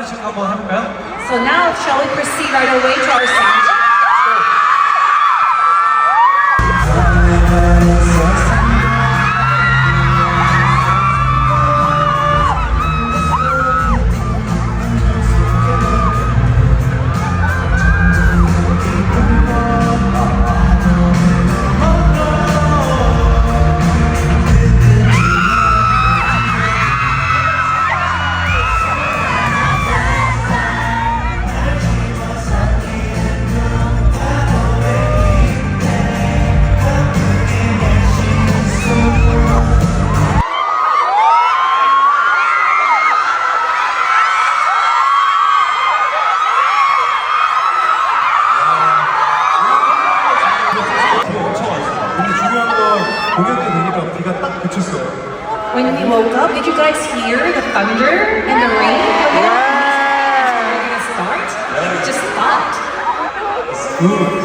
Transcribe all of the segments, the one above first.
하나씩 한번 해볼까요? So now, shall we proceed right away to our sound check? 공연 때 되니까 비가 딱 그쳤어요. When we woke up, did you guys hear the thunder and the rain? We're gonna start? It just stopped. 굿.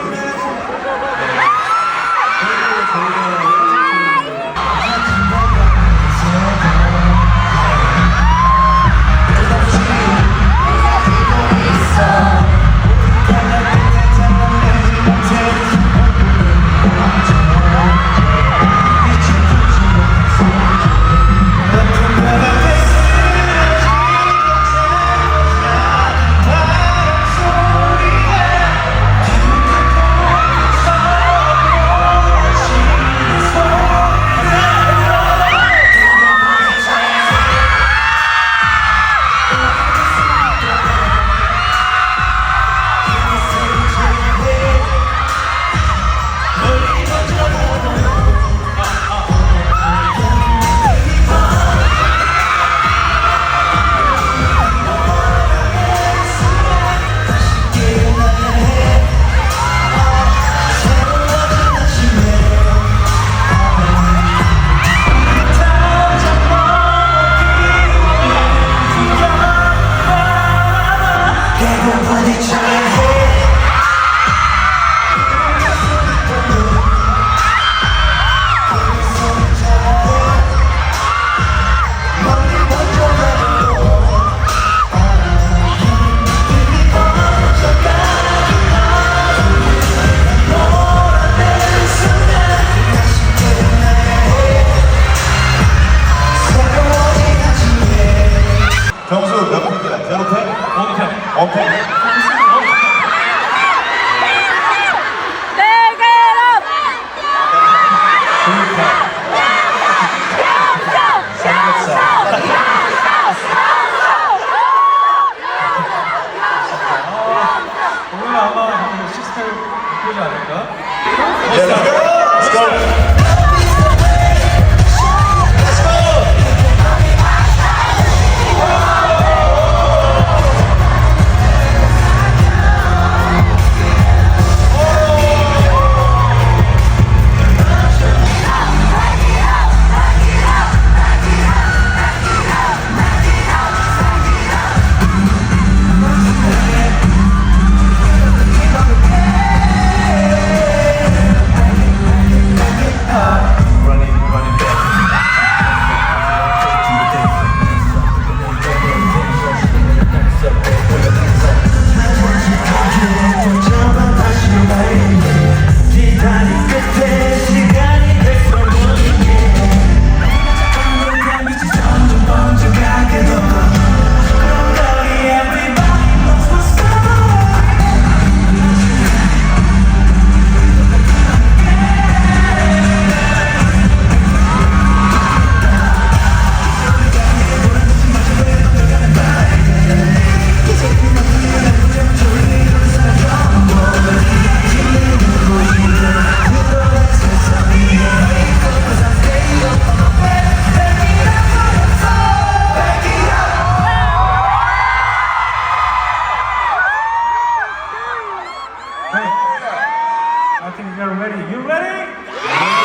점수 몇 팩이야? 0팩? 원평. 5팩? 오늘 아마 시스템 보지 않을까? Let's go! Let's go! I think we are ready. You ready?